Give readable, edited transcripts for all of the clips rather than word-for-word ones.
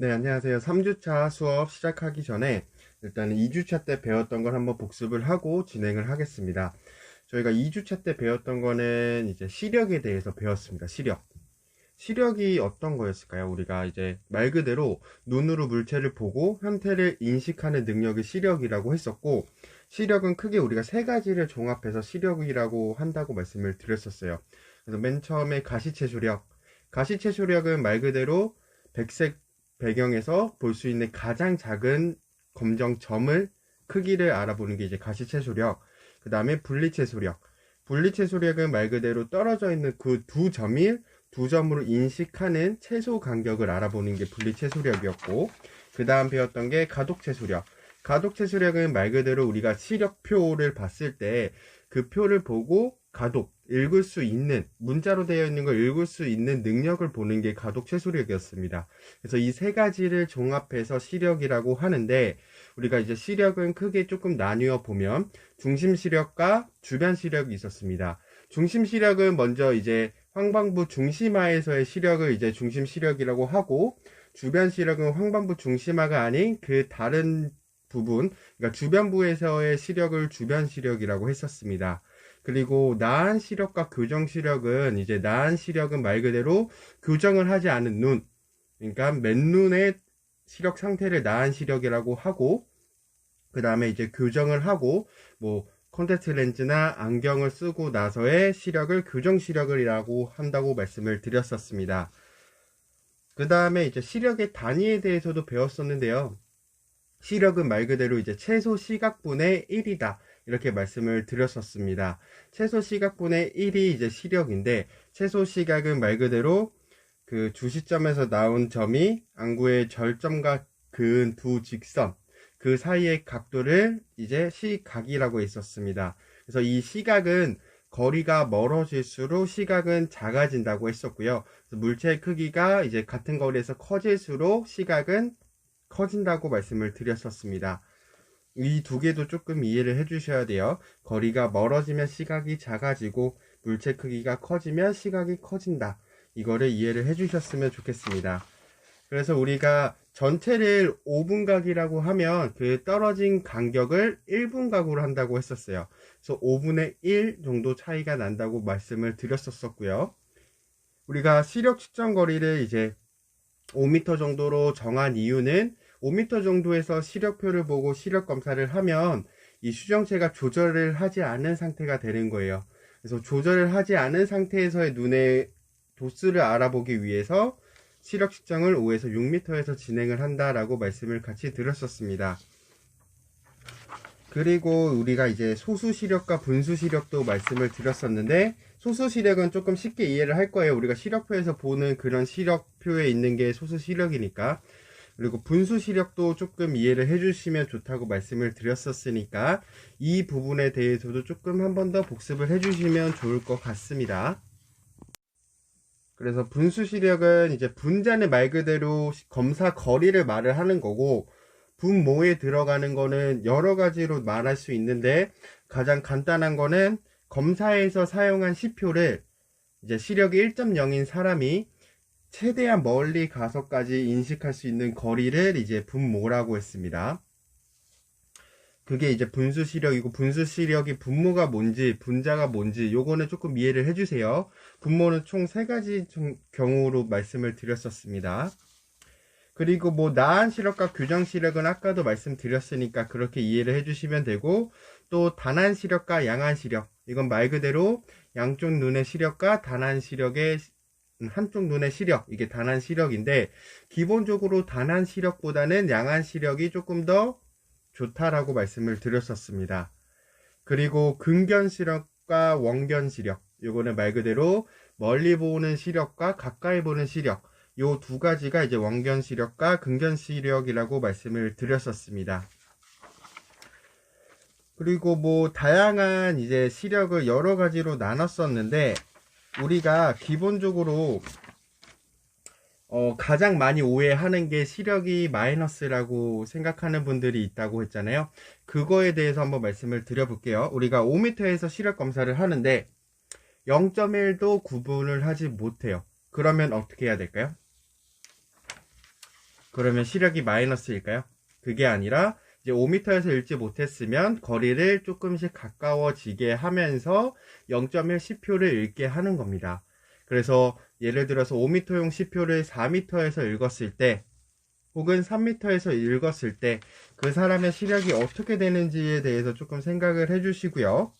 네, 안녕하세요. 3주차 수업 시작하기 전에 일단은 2주차 때 배웠던 걸 한번 복습을 하고 진행을 하겠습니다. 저희가 2주차 때 배웠던 거는 이제 시력에 대해서 배웠습니다. 시력. 시력이 어떤 거였을까요? 우리가 이제 말 그대로 눈으로 물체를 보고 형태를 인식하는 능력이 시력이라고 했었고, 시력은 크게 우리가 세 가지를 종합해서 시력이라고 한다고 말씀을 드렸었어요. 그래서 맨 처음에 가시채소력. 가시채소력은 말 그대로 백색 배경에서 볼 수 있는 가장 작은 검정 점을 크기를 알아보는 게 이제 가시채소력. 그 다음에 분리채소력. 분리채소력은 말 그대로 떨어져 있는 그 두 점이 두 점으로 인식하는 채소 간격을 알아보는 게 분리채소력이었고, 그 다음 배웠던 게 가독채소력. 가독채소력은 말 그대로 우리가 시력표를 봤을 때 그 표를 보고 가독, 읽을 수 있는, 문자로 되어 있는 걸 읽을 수 있는 능력을 보는 게 가독채소력이었습니다. 그래서 이 세 가지를 종합해서 시력이라고 하는데, 우리가 이제 시력은 크게 조금 나뉘어 보면 중심 시력과 주변 시력이 있었습니다. 중심 시력은 먼저 이제 황방부 중심하에서의 시력을 이제 중심 시력이라고 하고, 주변 시력은 황방부 중심하가 아닌 그 다른 부분, 그러니까 주변부에서의 시력을 주변 시력이라고 했었습니다. 그리고 나한 시력과 교정 시력은 이제 나한 시력은 말 그대로 교정을 하지 않은 눈, 그러니까 맨눈의 시력 상태를 나한 시력이라고 하고, 그 다음에 이제 교정을 하고 뭐 콘택트 렌즈나 안경을 쓰고 나서의 시력을 교정 시력이라고 한다고 말씀을 드렸었습니다. 그 다음에 이제 시력의 단위에 대해서도 배웠었는데요. 시력은 말 그대로 이제 최소 시각분의 1이다. 이렇게 말씀을 드렸었습니다. 최소 시각분의 1이 이제 시력인데, 최소 시각은 말 그대로 그 주시점에서 나온 점이 안구의 절점과 그은 두 직선, 그 사이의 각도를 이제 시각이라고 했었습니다. 그래서 이 시각은 거리가 멀어질수록 시각은 작아진다고 했었고요. 물체의 크기가 이제 같은 거리에서 커질수록 시각은 커진다고 말씀을 드렸었습니다. 이 두 개도 조금 이해를 해 주셔야 돼요. 거리가 멀어지면 시각이 작아지고 물체 크기가 커지면 시각이 커진다. 이거를 이해를 해 주셨으면 좋겠습니다. 그래서 우리가 전체를 5분각이라고 하면 그 떨어진 간격을 1분각으로 한다고 했었어요. 그래서 5분의 1 정도 차이가 난다고 말씀을 드렸었고요. 우리가 시력 측정 거리를 이제 5m 정도로 정한 이유는 5m 정도에서 시력표를 보고 시력 검사를 하면 이 수정체가 조절을 하지 않은 상태가 되는 거예요. 그래서 조절을 하지 않은 상태에서의 눈의 도수를 알아보기 위해서 시력 측정을 5에서 6m에서 진행을 한다라고 말씀을 같이 드렸었습니다. 그리고 우리가 이제 소수 시력과 분수 시력도 말씀을 드렸었는데, 소수 시력은 조금 쉽게 이해를 할 거예요. 우리가 시력표에서 보는 그런 시력표에 있는 게 소수 시력이니까. 그리고 분수 시력도 조금 이해를 해주시면 좋다고 말씀을 드렸었으니까 이 부분에 대해서도 조금 한 번 더 복습을 해주시면 좋을 것 같습니다. 그래서 분수 시력은 이제 분자는 말 그대로 검사 거리를 말을 하는 거고, 분모에 들어가는 거는 여러 가지로 말할 수 있는데, 가장 간단한 거는 검사에서 사용한 시표를 이제 시력이 1.0인 사람이 최대한 멀리 가서까지 인식할 수 있는 거리를 이제 분모라고 했습니다. 그게 이제 분수 시력이고, 분수 시력이 분모가 뭔지 분자가 뭔지 요거는 조금 이해를 해주세요. 분모는 총 3가지 경우로 말씀을 드렸었습니다. 그리고 뭐 나한 시력과 교정 시력은 아까도 말씀드렸으니까 그렇게 이해를 해주시면 되고, 또 단한 시력과 양한 시력, 이건 말 그대로 양쪽 눈의 시력과 단한 시력의 한쪽 눈의 시력, 이게 단한 시력인데, 기본적으로 단한 시력보다는 양한 시력이 조금 더 좋다라고 말씀을 드렸었습니다. 그리고 근견 시력과 원견 시력, 요거는 말 그대로 멀리 보는 시력과 가까이 보는 시력, 요 두 가지가 이제 원견 시력과 근견 시력이라고 말씀을 드렸었습니다. 그리고 뭐 다양한 이제 시력을 여러 가지로 나눴었는데, 우리가 기본적으로 가장 많이 오해하는 게 시력이 마이너스라고 생각하는 분들이 있다고 했잖아요. 그거에 대해서 한번 말씀을 드려볼게요. 우리가 5m에서 시력 검사를 하는데 0.1도 구분을 하지 못해요. 그러면 어떻게 해야 될까요? 그러면 시력이 마이너스일까요? 그게 아니라 이제 5m에서 읽지 못했으면 거리를 조금씩 가까워지게 하면서 0.1 시표를 읽게 하는 겁니다. 그래서 예를 들어서 5m용 시표를 4m에서 읽었을 때 혹은 3m에서 읽었을 때 그 사람의 시력이 어떻게 되는지에 대해서 조금 생각을 해주시고요.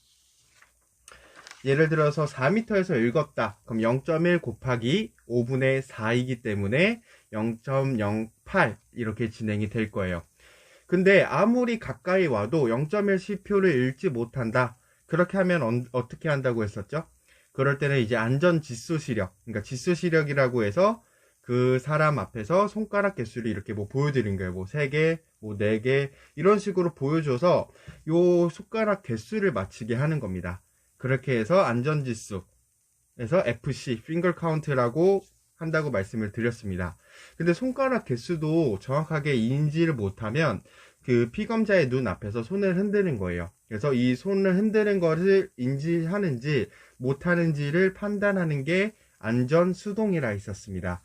예를 들어서 4m에서 읽었다. 그럼 0.1 곱하기 5분의 4이기 때문에 0.08 이렇게 진행이 될 거예요. 근데 아무리 가까이 와도 0.1 시표를 읽지 못한다. 그렇게 하면 어떻게 한다고 했었죠? 그럴 때는 이제 안전 지수 시력, 그러니까 지수 시력이라고 해서 그 사람 앞에서 손가락 개수를 이렇게 뭐 보여드린 거예요. 뭐 3개, 뭐 4개 이런 식으로 보여줘서 요 손가락 개수를 맞추게 하는 겁니다. 그렇게 해서 안전지수에서 FC, finger count라고 한다고 말씀을 드렸습니다. 근데 손가락 개수도 정확하게 인지를 못하면 그 피검자의 눈 앞에서 손을 흔드는 거예요. 그래서 이 손을 흔드는 것을 인지하는지 못하는지를 판단하는 게 안전수동이라 있었습니다.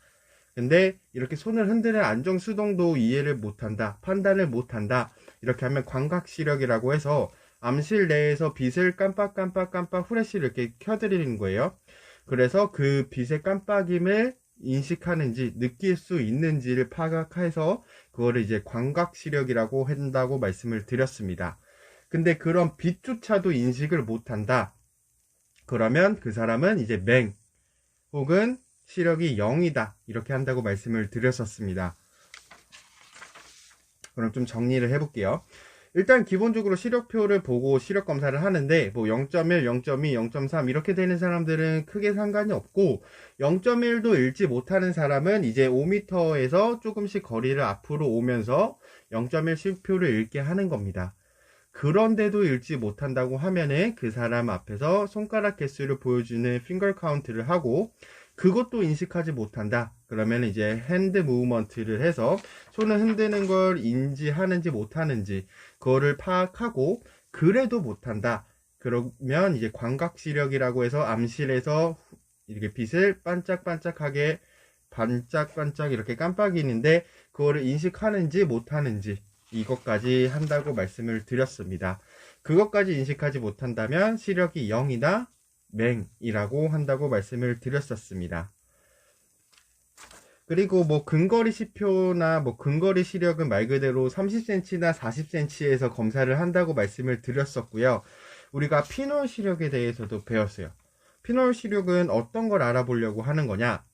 근데 이렇게 손을 흔드는 안정수동도 이해를 못한다, 판단을 못한다, 이렇게 하면 광각시력이라고 해서 암실 내에서 빛을 깜빡깜빡깜빡 후레쉬를 이렇게 켜드리는 거예요. 그래서 그 빛의 깜빡임을 인식하는지 느낄 수 있는지를 파악해서 그거를 이제 광각시력이라고 한다고 말씀을 드렸습니다. 근데 그런 빛조차도 인식을 못한다. 그러면 그 사람은 이제 맹 혹은 시력이 0이다 이렇게 한다고 말씀을 드렸었습니다. 그럼 좀 정리를 해볼게요. 일단 기본적으로 시력표를 보고 시력 검사를 하는데 뭐 0.1, 0.2, 0.3 이렇게 되는 사람들은 크게 상관이 없고 0.1도 읽지 못하는 사람은 이제 5m에서 조금씩 거리를 앞으로 오면서 0.1 시표를 읽게 하는 겁니다. 그런데도 읽지 못한다고 하면은 그 사람 앞에서 손가락 개수를 보여주는 핑거 카운트를 하고 그것도 인식하지 못한다. 그러면 이제 핸드 무브먼트를 해서 손을 흔드는 걸 인지하는지 못하는지 그거를 파악하고 그래도 못한다. 그러면 이제 광각시력이라고 해서 암실에서 이렇게 빛을 반짝반짝하게 반짝반짝 이렇게 깜빡이는데 그거를 인식하는지 못하는지 이것까지 한다고 말씀을 드렸습니다. 그것까지 인식하지 못한다면 시력이 0이나 맹이라고 한다고 말씀을 드렸었습니다. 그리고 뭐 근거리 시표나 뭐 근거리 시력은 말 그대로 30cm나 40cm에서 검사를 한다고 말씀을 드렸었고요. 우리가 피놀 시력에 대해서도 배웠어요. 피놀 시력은 어떤 걸 알아보려고 하는 거냐?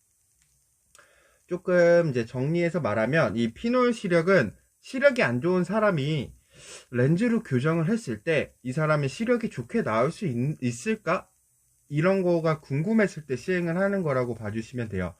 조금 이제 정리해서 말하면 이 피놀 시력은 시력이 안 좋은 사람이 렌즈로 교정을 했을 때 이 사람의 시력이 좋게 나올 수 있을까? 이런 거가 궁금했을 때 시행을 하는 거라고 봐주시면 돼요.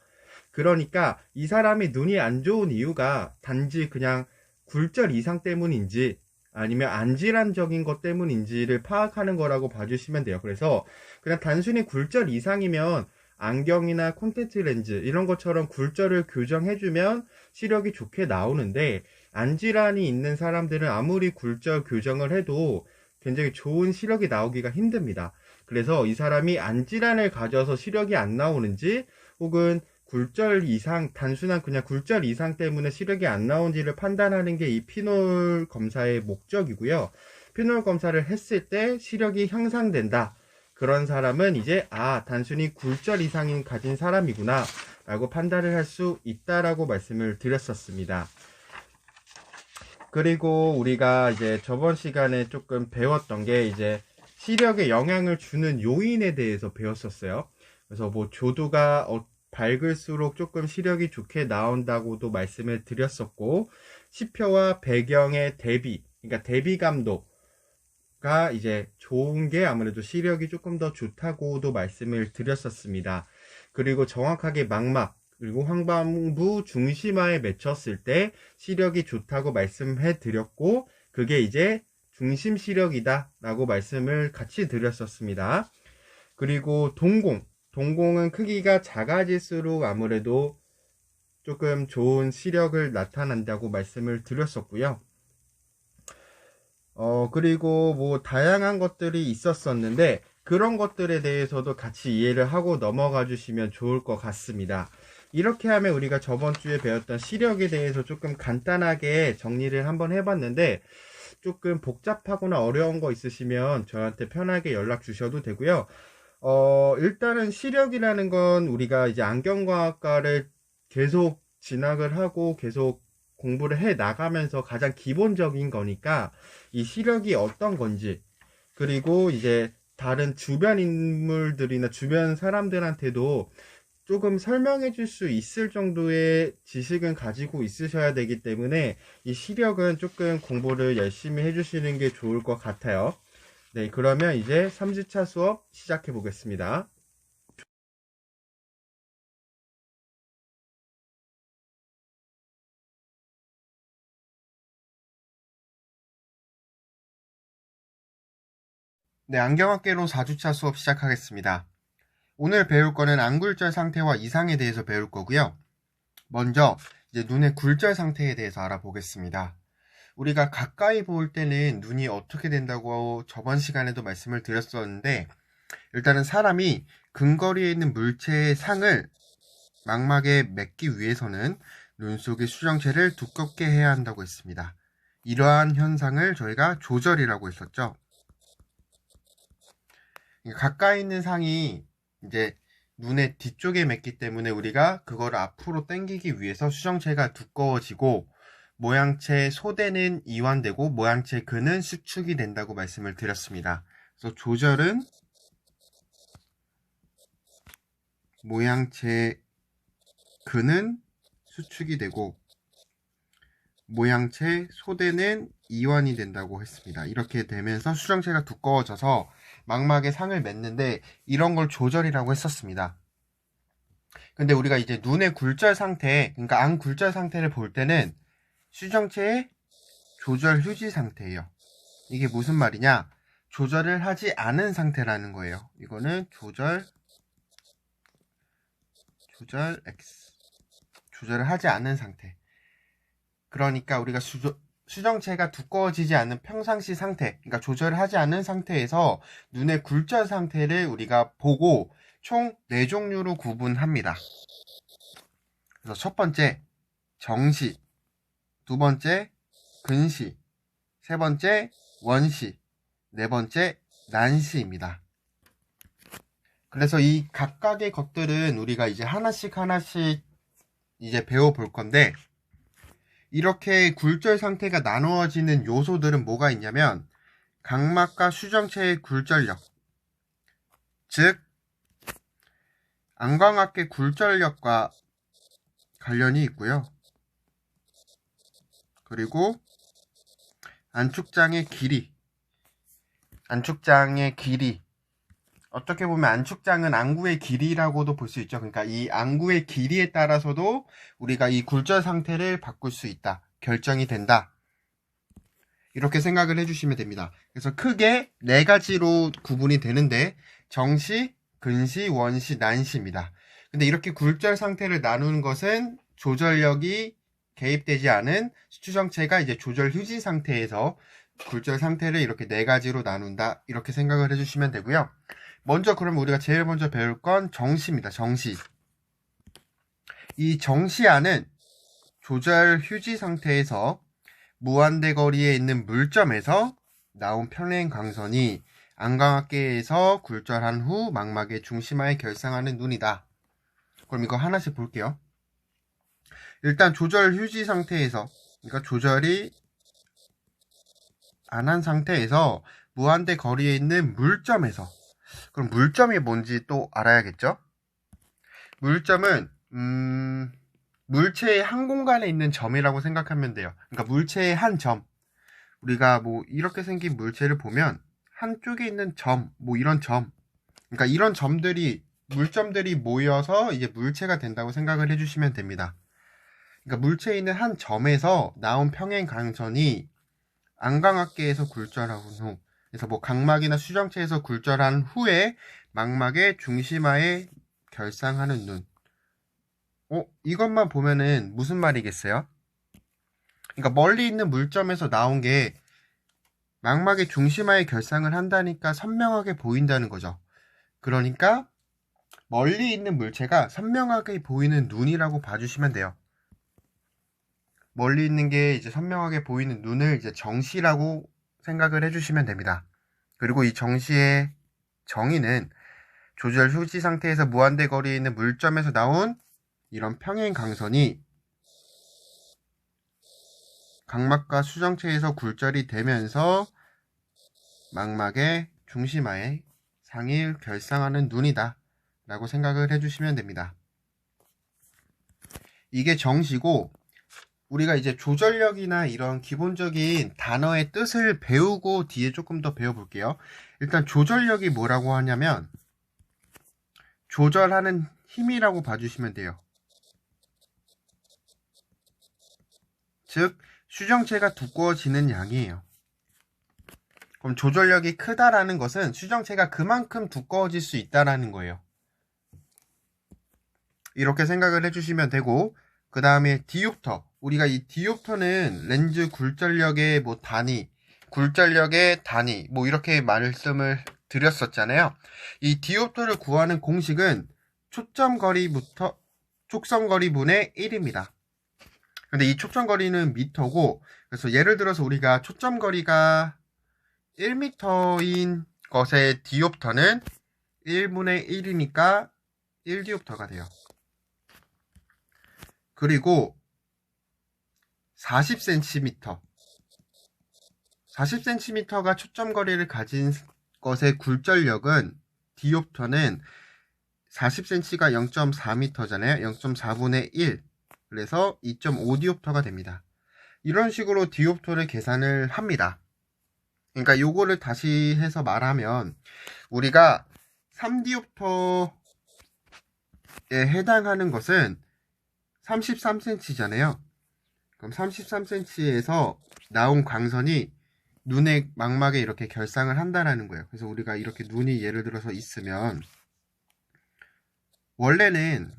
그러니까 이 사람이 눈이 안 좋은 이유가 단지 그냥 굴절 이상 때문인지 아니면 안질환적인 것 때문인지를 파악하는 거라고 봐주시면 돼요. 그래서 그냥 단순히 굴절 이상이면 안경이나 콘택트 렌즈 이런 것처럼 굴절을 교정해주면 시력이 좋게 나오는데 안질환이 있는 사람들은 아무리 굴절 교정을 해도 굉장히 좋은 시력이 나오기가 힘듭니다. 그래서 이 사람이 안질환을 가져서 시력이 안 나오는지 혹은 굴절 이상, 단순한 그냥 굴절 이상 때문에 시력이 안 나온지를 판단하는 게 이 피놀 검사의 목적이고요. 피놀 검사를 했을 때 시력이 향상된다. 그런 사람은 이제 단순히 굴절 이상인 가진 사람이구나 라고 판단을 할 수 있다라고 말씀을 드렸었습니다. 그리고 우리가 이제 저번 시간에 조금 배웠던 게 이제 시력에 영향을 주는 요인에 대해서 배웠었어요. 그래서 뭐 조두가 밝을수록 조금 시력이 좋게 나온다고도 말씀을 드렸었고 시표와 배경의 대비, 그러니까 대비감도가 이제 좋은 게 아무래도 시력이 조금 더 좋다고도 말씀을 드렸었습니다. 그리고 정확하게 망막 그리고 황반부 중심화에 맺혔을 때 시력이 좋다고 말씀해 드렸고 그게 이제 중심 시력이다 라고 말씀을 같이 드렸었습니다. 그리고 동공은 크기가 작아질수록 아무래도 조금 좋은 시력을 나타난다고 말씀을 드렸었고요. 그리고 뭐 다양한 것들이 있었었는데 그런 것들에 대해서도 같이 이해를 하고 넘어가 주시면 좋을 것 같습니다. 이렇게 하면 우리가 저번 주에 배웠던 시력에 대해서 조금 간단하게 정리를 한번 해봤는데, 조금 복잡하거나 어려운 거 있으시면 저한테 편하게 연락 주셔도 되고요. 일단은 시력이라는 건 우리가 이제 안경과학과를 계속 진학을 하고 계속 공부를 해 나가면서 가장 기본적인 거니까, 이 시력이 어떤 건지, 그리고 이제 다른 주변 인물들이나 주변 사람들한테도 조금 설명해 줄 수 있을 정도의 지식은 가지고 있으셔야 되기 때문에 이 시력은 조금 공부를 열심히 해 주시는 게 좋을 것 같아요. 네, 그러면 이제 3주차 수업 시작해 보겠습니다. 네, 안경학개론 4주차 수업 시작하겠습니다. 오늘 배울 거는 안굴절 상태와 이상에 대해서 배울 거고요. 먼저 이제 눈의 굴절 상태에 대해서 알아보겠습니다. 우리가 가까이 볼 때는 눈이 어떻게 된다고 저번 시간에도 말씀을 드렸었는데, 일단은 사람이 근거리에 있는 물체의 상을 망막에 맺기 위해서는 눈 속의 수정체를 두껍게 해야 한다고 했습니다. 이러한 현상을 저희가 조절이라고 했었죠. 가까이 있는 상이 이제 눈의 뒤쪽에 맺기 때문에 우리가 그걸 앞으로 당기기 위해서 수정체가 두꺼워지고, 모양체 소대는 이완되고 모양체 근은 수축이 된다고 말씀을 드렸습니다. 그래서 조절은 모양체 근은 수축이 되고 모양체 소대는 이완이 된다고 했습니다. 이렇게 되면서 수정체가 두꺼워져서 망막에 상을 맺는데, 이런 걸 조절이라고 했었습니다. 근데 우리가 이제 눈의 굴절 상태, 그러니까 안 굴절 상태를 볼 때는 수정체의 조절 휴지 상태예요. 이게 무슨 말이냐? 조절을 하지 않은 상태라는 거예요. 이거는 조절 X. 조절을 하지 않은 상태. 그러니까 우리가 수정체가 두꺼워지지 않는 평상시 상태, 그러니까 조절을 하지 않은 상태에서 눈의 굴절 상태를 우리가 보고 총 4종류로 구분합니다. 그래서 첫 번째, 정시. 두 번째, 근시. 세 번째, 원시. 네 번째, 난시입니다. 그래서 이 각각의 것들은 우리가 이제 하나씩 이제 배워볼 건데, 이렇게 굴절 상태가 나누어지는 요소들은 뭐가 있냐면, 각막과 수정체의 굴절력, 즉 안광학계 굴절력과 관련이 있고요. 그리고 안축장의 길이. 어떻게 보면 안축장은 안구의 길이라고도 볼 수 있죠. 그러니까 이 안구의 길이에 따라서도 우리가 이 굴절 상태를 바꿀 수 있다. 결정이 된다. 이렇게 생각을 해주시면 됩니다. 그래서 크게 4가지로 구분이 되는데, 정시, 근시, 원시, 난시입니다. 근데 이렇게 굴절 상태를 나누는 것은 조절력이 개입되지 않은 수정체가 이제 조절 휴지 상태에서 굴절 상태를 이렇게 4가지로 나눈다. 이렇게 생각을 해주시면 되고요. 먼저 그럼 우리가 제일 먼저 배울 건 정시입니다. 정시. 이 정시안은 조절 휴지 상태에서 무한대 거리에 있는 물점에서 나온 평행 광선이 안광학계에서 굴절한 후 망막의 중심하에 결상하는 눈이다. 그럼 이거 하나씩 볼게요. 일단 조절 휴지 상태에서, 그러니까 조절이 안 한 상태에서 무한대 거리에 있는 물점에서, 그럼 물점이 뭔지 또 알아야겠죠? 물점은 물체의 한 공간에 있는 점이라고 생각하면 돼요. 그러니까 물체의 한 점. 우리가 뭐 이렇게 생긴 물체를 보면 한쪽에 있는 점, 뭐 이런 점. 그러니까 이런 점들이, 물점들이 모여서 이제 물체가 된다고 생각을 해주시면 됩니다. 그러니까 물체에 있는 한 점에서 나온 평행 광선이 안광학계에서 굴절한 후, 그래서 뭐 각막이나 수정체에서 굴절한 후에 망막의 중심하에 결상하는 눈. 이것만 보면은 무슨 말이겠어요? 그러니까 멀리 있는 물점에서 나온 게 망막의 중심하에 결상을 한다니까 선명하게 보인다는 거죠. 그러니까 멀리 있는 물체가 선명하게 보이는 눈이라고 봐주시면 돼요. 멀리 있는 게 이제 선명하게 보이는 눈을 이제 정시라고 생각을 해주시면 됩니다. 그리고 이 정시의 정의는 조절 휴지 상태에서 무한대 거리에 있는 물점에서 나온 이런 평행 강선이 각막과 수정체에서 굴절이 되면서 망막의 중심하에 상을 결상하는 눈이다 라고 생각을 해주시면 됩니다. 이게 정시고, 우리가 이제 조절력이나 이런 기본적인 단어의 뜻을 배우고 뒤에 조금 더 배워볼게요. 일단 조절력이 뭐라고 하냐면 조절하는 힘이라고 봐주시면 돼요. 즉 수정체가 두꺼워지는 양이에요. 그럼 조절력이 크다라는 것은 수정체가 그만큼 두꺼워질 수 있다라는 거예요. 이렇게 생각을 해주시면 되고, 그 다음에 디옵터. 우리가 이 디옵터는 렌즈 굴절력의 뭐 단위, 굴절력의 단위, 뭐 이렇게 말씀을 드렸었잖아요. 이 디옵터를 구하는 공식은 초점거리부터 촉성거리분의 1입니다. 근데 이 초점거리는 미터고, 그래서 예를 들어서 우리가 초점거리가 1m인 것의 디옵터는 1분의 1이니까 1디옵터가 돼요. 그리고 40cm가 초점거리를 가진 것의 굴절력은 디옵터는 40cm가 0.4m잖아요. 0.4분의 1. 그래서 2.5디옵터가 됩니다. 이런 식으로 디옵터를 계산을 합니다. 그러니까 요거를 다시 해서 말하면 우리가 3디옵터에 해당하는 것은 33cm잖아요. 그럼 33cm에서 나온 광선이 눈의 망막에 이렇게 결상을 한다라는 거예요. 그래서 우리가 이렇게 눈이 예를 들어서 있으면 원래는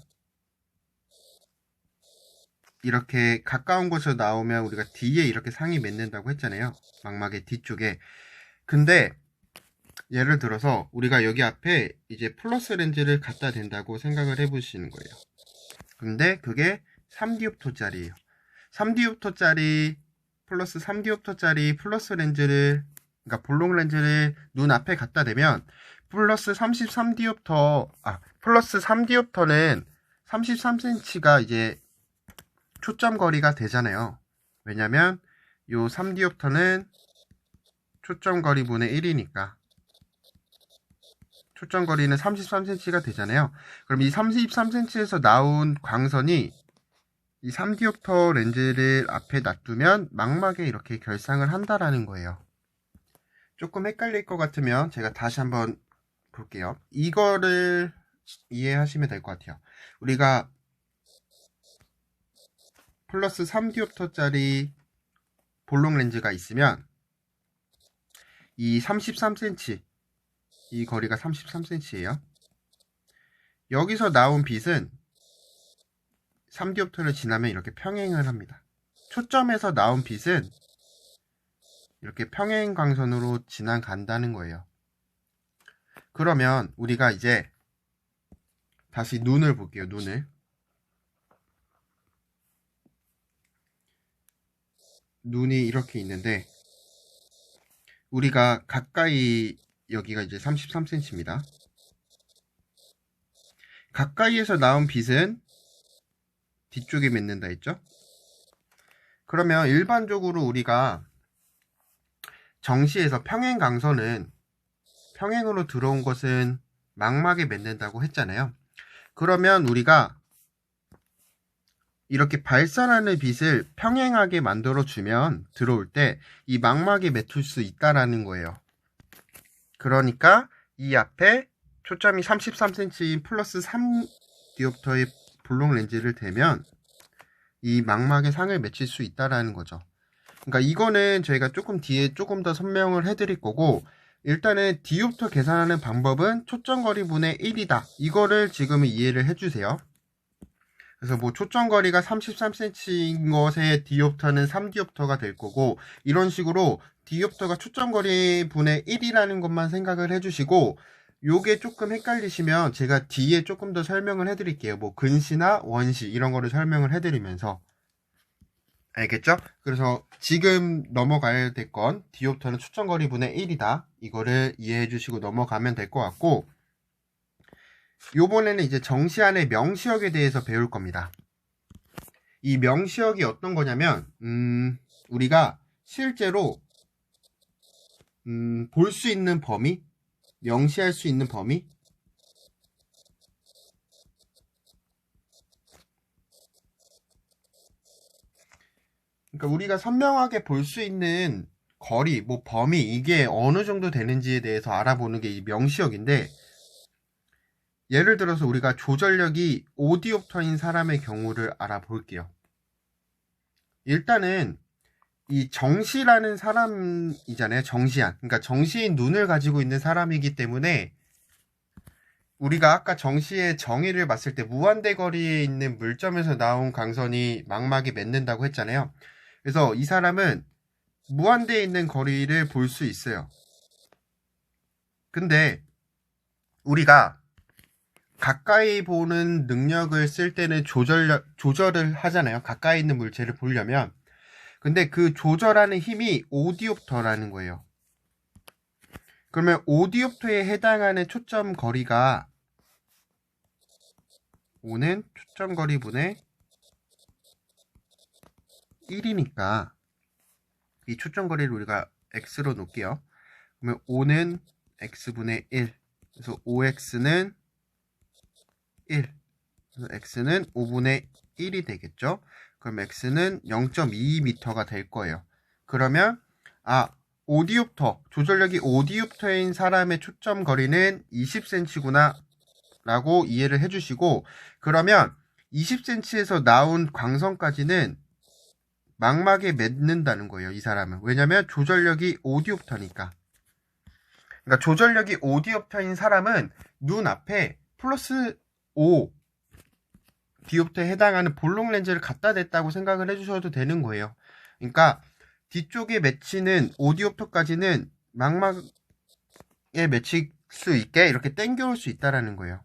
이렇게 가까운 곳에서 나오면 우리가 뒤에 이렇게 상이 맺는다고 했잖아요. 망막의 뒤쪽에. 근데 예를 들어서 우리가 여기 앞에 이제 플러스 렌즈를 갖다 댄다고 생각을 해보시는 거예요. 근데 그게 3디옵터짜리예요. 3디옵터짜리 플러스 3디옵터짜리 플러스 렌즈를, 그러니까 볼록 렌즈를 눈 앞에 갖다 대면 플러스 3디옵터는 33cm가 이제 초점 거리가 되잖아요. 왜냐면 요 3디옵터는 초점 거리분의 1이니까 초점 거리는 33cm가 되잖아요. 그럼 이 33cm에서 나온 광선이 이 3디옵터 렌즈를 앞에 놔두면 망막에 이렇게 결상을 한다라는 거예요. 조금 헷갈릴 것 같으면 제가 다시 한번 볼게요. 이거를 이해하시면 될 것 같아요. 우리가 플러스 3디옵터짜리 볼록 렌즈가 있으면 이 33cm, 이 거리가 33cm예요. 여기서 나온 빛은 3디옵터를 지나면 이렇게 평행을 합니다. 초점에서 나온 빛은 이렇게 평행 광선으로 지나간다는 거예요. 그러면 우리가 이제 다시 눈을 볼게요. 눈이 이렇게 있는데 우리가 가까이, 여기가 이제 33cm입니다. 가까이에서 나온 빛은 뒤쪽에 맺는다 했죠? 그러면 일반적으로 우리가 정시에서 평행 강선은 평행으로 들어온 것은 망막에 맺는다고 했잖아요. 그러면 우리가 이렇게 발산하는 빛을 평행하게 만들어주면 들어올 때 이 망막에 맺힐 수 있다라는 거예요. 그러니까 이 앞에 초점이 33cm인 플러스 3디옵터의 볼록 렌즈를 대면 이 망막에 상을 맺힐 수 있다라는 거죠. 그러니까 이거는 저희가 조금 뒤에 조금 더 설명을 해드릴 거고, 일단은 디옵터 계산하는 방법은 초점거리분의 1이다. 이거를 지금 이해를 해주세요. 그래서 뭐 초점거리가 33cm인 것에 디옵터는 3디옵터가 될 거고, 이런 식으로 디옵터가 초점거리 분의 1이라는 것만 생각을 해주시고, 요게 조금 헷갈리시면 제가 뒤에 조금 더 설명을 해드릴게요. 뭐 근시나 원시 이런 거를 설명을 해드리면서. 알겠죠? 그래서 지금 넘어가야 될 건 디옵터는 초점거리분의 1이다. 이거를 이해해 주시고 넘어가면 될 것 같고, 요번에는 이제 정시안의 명시역에 대해서 배울 겁니다. 이 명시역이 어떤 거냐면 우리가 실제로 볼 수 있는 범위, 명시할 수 있는 범위, 그러니까 우리가 선명하게 볼 수 있는 거리, 뭐 범위, 이게 어느 정도 되는지에 대해서 알아보는 게 이 명시역인데, 예를 들어서 우리가 조절력이 5디옵터인 사람의 경우를 알아볼게요. 일단은 이 정시라는 사람이잖아요. 정시한. 그러니까 정시인 눈을 가지고 있는 사람이기 때문에 우리가 아까 정시의 정의를 봤을 때 무한대 거리에 있는 물점에서 나온 광선이 망막에 맺는다고 했잖아요. 그래서 이 사람은 무한대에 있는 거리를 볼 수 있어요. 근데 우리가 가까이 보는 능력을 쓸 때는 조절을 하잖아요. 가까이 있는 물체를 보려면. 근데 그 조절하는 힘이 5디옵터라는 거예요. 그러면 5디옵터에 해당하는 초점 거리가 5는 초점 거리분의 1이니까 이 초점 거리를 우리가 x로 놓을게요. 그러면 5는 x분의 1. 그래서 5x는 1. 그래서 x는 5분의 1이 되겠죠. 그럼 x는 0.22m가 될 거예요. 그러면 5디옵터, 조절력이 5디옵터인 사람의 초점 거리는 20cm구나 라고 이해를 해주시고, 그러면 20cm에서 나온 광선까지는 망막에 맺는다는 거예요. 이 사람은. 왜냐면 조절력이 5디옵터니까. 그러니까 조절력이 5디옵터인 사람은 눈 앞에 플러스 5 디옵터에 해당하는 볼록 렌즈를 갖다 댔다고 생각을 해주셔도 되는 거예요. 그러니까 뒤쪽에 맺히는 5디옵터까지는 망막에 맺힐 수 있게 이렇게 당겨올 수 있다라는 거예요.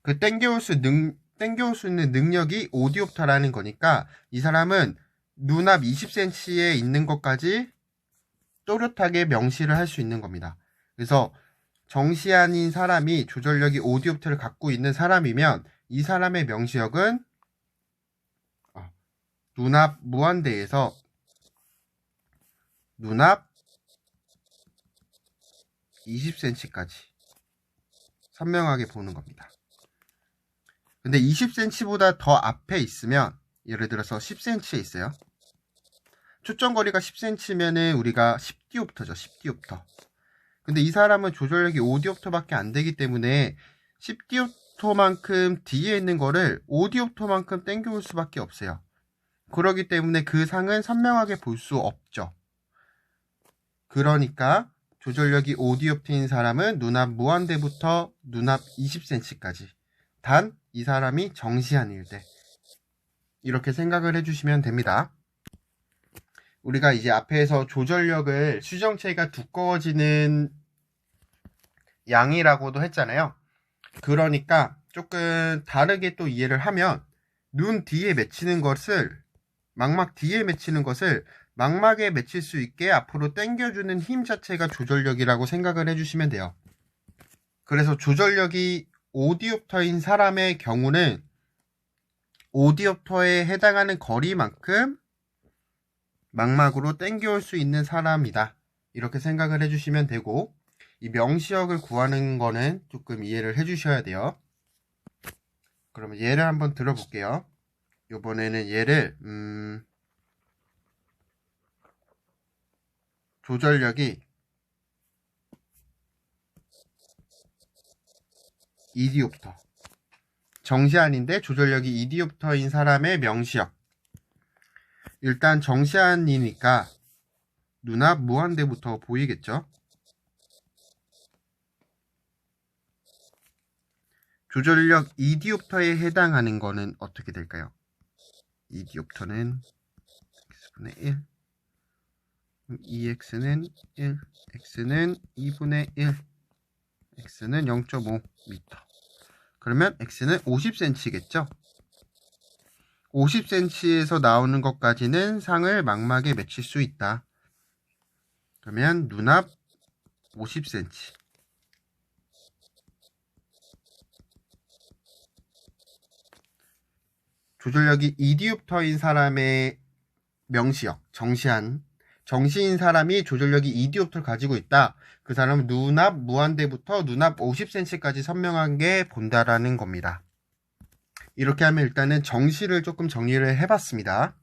그 당겨올 수 있는 능력이 5디옵터라는 거니까 이 사람은 눈앞 20cm에 있는 것까지 또렷하게 명시를 할 수 있는 겁니다. 그래서 정시안인 사람이 조절력이 5디옵터를 갖고 있는 사람이면 이 사람의 명시력은 눈앞 무한대에서 눈앞 20cm까지 선명하게 보는 겁니다. 근데 20cm보다 더 앞에 있으면, 예를 들어서 10cm에 있어요. 초점거리가 10cm면은 우리가 10디옵터죠. 10디옵터. 근데 이 사람은 조절력이 5디옵터밖에 안 되기 때문에 10디옵터만큼 뒤에 있는 거를 5디옵터만큼 당겨올 수밖에 없어요. 그러기 때문에 그 상은 선명하게 볼 수 없죠. 그러니까 조절력이 5디옵터인 사람은 눈앞 무한대부터 눈앞 20cm까지. 단 이 사람이 정시안일 때. 이렇게 생각을 해주시면 됩니다. 우리가 이제 앞에서 조절력을 수정체가 두꺼워지는 양이라고도 했잖아요. 그러니까 조금 다르게 또 이해를 하면 눈 뒤에 맺히는 것을, 망막 뒤에 맺히는 것을 망막에 맺힐 수 있게 앞으로 당겨주는 힘 자체가 조절력이라고 생각을 해주시면 돼요. 그래서 조절력이 5디옵터인 사람의 경우는 5디옵터에 해당하는 거리만큼 망막으로 당겨올 수 있는 사람이다. 이렇게 생각을 해주시면 되고, 이 명시역을 구하는 거는 조금 이해를 해주셔야 돼요. 그러면 예를 한번 들어볼게요. 이번에는 얘를 조절력이 2디옵터, 정시안인데 조절력이 2디옵터인 사람의 명시역. 일단 정시안이니까 눈앞 무한대부터 보이겠죠. 조절력 2디옵터에 해당하는 거는 어떻게 될까요? 2디옵터는 x분의 1, 2x는 1, x는 2분의 1. x는 0.5m. 그러면 x는 50cm겠죠? 50cm에서 나오는 것까지는 상을 망막에 맺힐 수 있다. 그러면 눈앞 50cm. 조절력이 2디옵터인 사람의 명시역, 정시인 사람이 조절력이 2디옵터를 가지고 있다. 그 사람은 눈앞 무한대부터 눈앞 50cm까지 선명하게 본다라는 겁니다. 이렇게 하면 일단은 정시를 조금 정리를 해봤습니다.